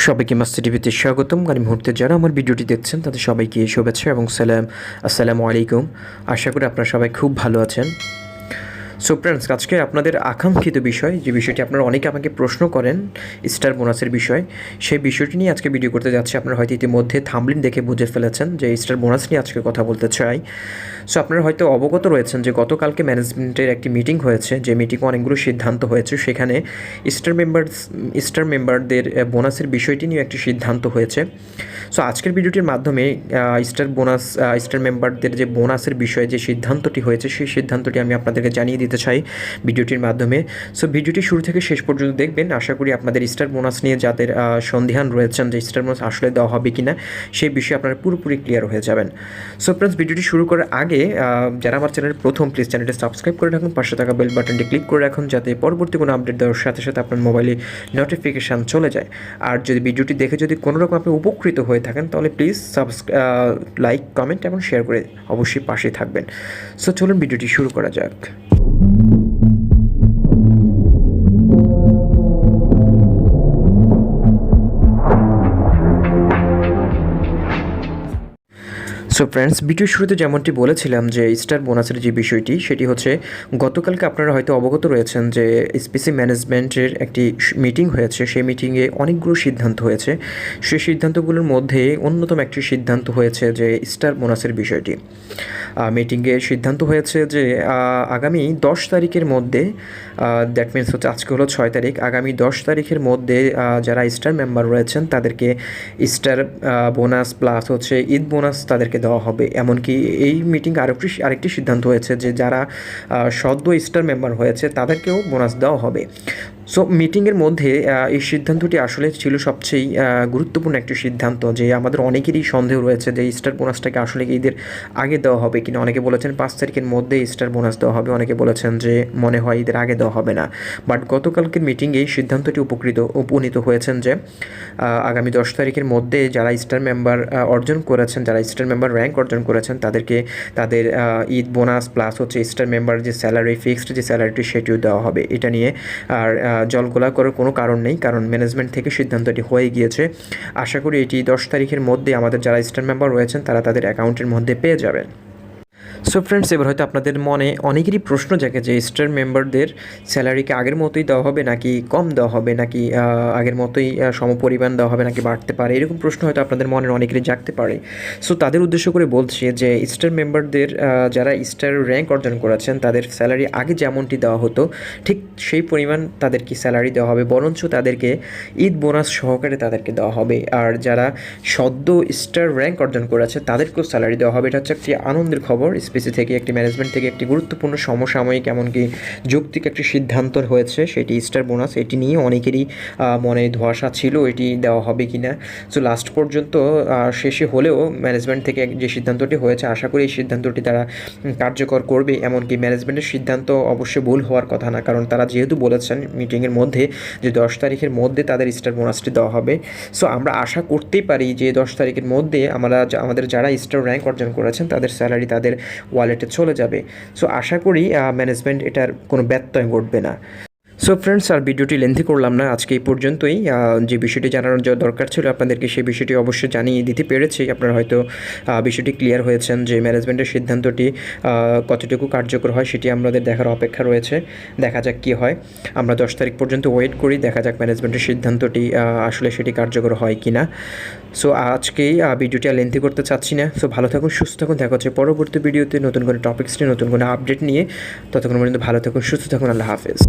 সবাইকে মাস্টারটিভিতে স্বাগতম। এই মুহূর্তে যারা আমার ভিডিওটি দেখছেন তাদের সবাইকে শুভেচ্ছা এবং আসসালামু আলাইকুম। আশা করি আপনারা সবাই খুব ভালো আছেন। সো ফ্রেন্ডস, আজকে আপনাদের আকাঙ্ক্ষিত বিষয়, যে বিষয়টি আপনারা অনেকে আমাকে প্রশ্ন করেন স্টার বোনাসের বিষয়, সেই বিষয়টি নিয়ে আজকে ভিডিও করতে যাচ্ছি। আপনারা হয়তো ইতিমধ্যে থাম্বনেল দেখে বুঝে ফেলেছেন যে স্টার বোনাস নিয়ে আজকে কথা বলতে চাই। সো আপনারা হয়তো অবগত রয়েছেন যে গতকালকে ম্যানেজমেন্টের একটি মিটিং হয়েছে, যে মিটিংয়ে অনেকগুলো সিদ্ধান্ত হয়েছে। সেখানে স্টার মেম্বারদের বোনাসের বিষয়টি নিয়ে একটি সিদ্ধান্ত হয়েছে। সো আজকের ভিডিওটির মাধ্যমে স্টার মেম্বারদের যে বোনাসের বিষয়ে যে সিদ্ধান্তটি হয়েছে, সেই সিদ্ধান্তটি আমি আপনাদেরকে জানিয়ে দিতে চাই ভিডিওটির মাধ্যমে। সো ভিডিওটি শুরু থেকে শেষ পর্যন্ত দেখবেন। আশা করি আপনাদের স্টার বোনাস নিয়ে যাদের সন্দিহান রয়েছেন যে স্টার বোনাস আসলে দেওয়া হবে কিনা, সেই বিষয়ে আপনারা পুরোপুরি ক্লিয়ার হয়ে যাবেন। সো ফ্রেন্ডস, ভিডিওটি শুরু করার আগে যারা আমার চ্যানেলের প্রথম, প্লিজ চ্যানেলটি সাবস্ক্রাইব করে রাখুন, পাশে থাকা বেল বাটনটি ক্লিক করে রাখুন, যাতে পরবর্তী কোনো আপডেট দেওয়ার সাথে সাথে আপনার মোবাইলে নোটিফিকেশান চলে যায়। আর যদি ভিডিওটি দেখে যদি কোনো রকম আপনি উপকৃত হয়ে থাকেন, তাহলে প্লিজ লাইক, কমেন্ট এবং শেয়ার করে অবশ্যই পাশে থাকবেন। সো চলুন ভিডিওটি শুরু করা যাক। সো ফ্রেন্ডস, ভিডিও শুরুতে যেমনটি বলেছিলাম যে স্টার বোনাসের যে বিষয়টি, সেটি হচ্ছে গতকালকে আপনারা হয়তো অবগত রয়েছেন যে এসপিসি ম্যানেজমেন্টের একটি মিটিং হয়েছে। সেই মিটিংয়ে অনেকগুলো সিদ্ধান্ত হয়েছে। সেই সিদ্ধান্তগুলোর মধ্যে অন্যতম একটি সিদ্ধান্ত হয়েছে যে স্টার বোনাসের বিষয়টি। মিটিংয়ে সিদ্ধান্ত হয়েছে যে আগামী 10 তারিখের মধ্যে, দ্যাট মিনস হচ্ছে আজকে হলো 6 তারিখ, আগামী 10 তারিখের মধ্যে যারা স্টার মেম্বার রয়েছেন তাদেরকে স্টার বোনাস প্লাস হচ্ছে ঈদ বোনাস তাদেরকে দেওয়া হবে। এমনকি এই মিটিংয়ে আরেকটি সিদ্ধান্ত হয়েছে যে যারা সদ্য স্টার মেম্বার হয়েছে তাদেরকেও বোনাস দেওয়া হবে। সো মিটিংয়ের মধ্যে এই সিদ্ধান্তটি আসলে ছিল সবচেয়ে গুরুত্বপূর্ণ একটি সিদ্ধান্ত, যে আমাদের অনেকেরই সন্দেহ রয়েছে যে স্টার বোনাসটাকে আসলে ঈদের আগে দেওয়া হবে কিনা। অনেকে বলেছেন 5 তারিখের মধ্যে স্টার বোনাস দেওয়া হবে, অনেকে বলেছেন যে মনে হয় ঈদের আগে দেওয়া হবে না। বাট গতকালকের মিটিংয়ে এই সিদ্ধান্তটি উপনীত হয়েছেন যে আগামী 10 তারিখের মধ্যে যারা স্টার মেম্বার অর্জন করেছেন, যারা স্টার মেম্বার র্যাঙ্ক অর্জন করেছেন, তাদেরকে তাদের ঈদ বোনাস প্লাস হচ্ছে স্টার মেম্বার যে স্যালারি, ফিক্সড যে স্যালারিটি, সেটিও দেওয়া হবে। এটা নিয়ে আর জলগোলা করার কোনো কারণ নেই, কারণ ম্যানেজমেন্ট থেকে সিদ্ধান্তটি হয়ে গিয়েছে। আশা করি এটি 10 তারিখের মধ্যে আমাদের যারা স্টার মেম্বার রয়েছেন তারা তাদের অ্যাকাউন্টের মধ্যে পেয়ে যাবেন। সো ফ্রেন্ডস, এবার হয়তো আপনাদের মনে অনেকেরই প্রশ্ন জাগে যে স্টার মেম্বারদের স্যালারিকে আগের মতোই দেওয়া হবে, নাকি কম দেওয়া হবে, নাকি আগের মতোই সমপরিমাণ দেওয়া হবে, নাকি বাড়তে পারে, এরকম প্রশ্ন হয়তো আপনাদের মনের অনেকেরই জাগতে পারে। সো তাদের উদ্দেশ্য করে বলছি যে স্টার মেম্বারদের যারা স্টার র্যাঙ্ক অর্জন করেছেন তাদের স্যালারি আগে যেমনটি দেওয়া হতো ঠিক সেই পরিমাণ তাদেরকে স্যালারি দেওয়া হবে, বরঞ্চ তাদেরকে ঈদ বোনাস সহকারে তাদেরকে দেওয়া হবে। আর যারা সদ্য স্টার র্যাঙ্ক অর্জন করেছে তাদেরকেও স্যালারি দেওয়া হবে। এটা হচ্ছে একটি আনন্দের খবর। এসপিসি থেকে, একটি ম্যানেজমেন্ট থেকে একটি গুরুত্বপূর্ণ সমসাময়িক এমনকি যৌক্তিক একটি সিদ্ধান্ত হয়েছে, সেটি স্টার বোনাস। এটি নিয়ে অনেকেরই মনে ধোঁয়াশা ছিল এটি দেওয়া হবে কি না। সো লাস্ট পর্যন্ত শেষে হলেও ম্যানেজমেন্ট থেকে যে সিদ্ধান্তটি হয়েছে, আশা করি এই সিদ্ধান্তটি তারা কার্যকর করবে। এমনকি ম্যানেজমেন্টের সিদ্ধান্ত অবশ্যই ভুল হওয়ার কথা না, কারণ তারা যেহেতু বলেছেন মিটিংয়ের মধ্যে যে 10 তারিখের মধ্যে তাদের স্টার বোনাসটি দেওয়া হবে। সো আমরা আশা করতেই পারি যে 10 তারিখের মধ্যে আমাদের যারা স্টার র্যাঙ্ক অর্জন করেছেন তাদের স্যালারি তাদের ওয়ালেটে চলে যাবে। সো আশা করি ম্যানেজমেন্ট এটার কোনো ব্যত্যয় ঘটবে না। সো ফ্রেন্ডস, আর ভিডিওটি লেন্থি করলাম না, আজকে এই পর্যন্তই। যে বিষয়টি জানানোর দরকার ছিল আপনাদেরকে, সেই বিষয়টি অবশ্যই জানিয়ে দিতে পেরেছি। আপনারা হয়তো বিষয়টি ক্লিয়ার হয়েছেন যে ম্যানেজমেন্টের সিদ্ধান্তটি কতটুকু কার্যকর হয়, সেটি আমাদের দেখার অপেক্ষা রয়েছে। দেখা যাক কী হয়। আমরা 10 তারিখ পর্যন্ত ওয়েট করি, দেখা যাক ম্যানেজমেন্টের সিদ্ধান্তটি আসলে সেটি কার্যকর হয় কি না। সো আজকেই ভিডিওটি আর লেন্থি করতে চাচ্ছি না। সো ভালো থাকুন, সুস্থ থাকুন, দেখা হচ্ছে পরবর্তী ভিডিওতে নতুন কোনো টপিক্স নিয়ে, নতুন কোনো আপডেট নিয়ে। ততক্ষণ পর্যন্ত ভালো থাকুন, সুস্থ থাকুন। আল্লাহ হাফেজ।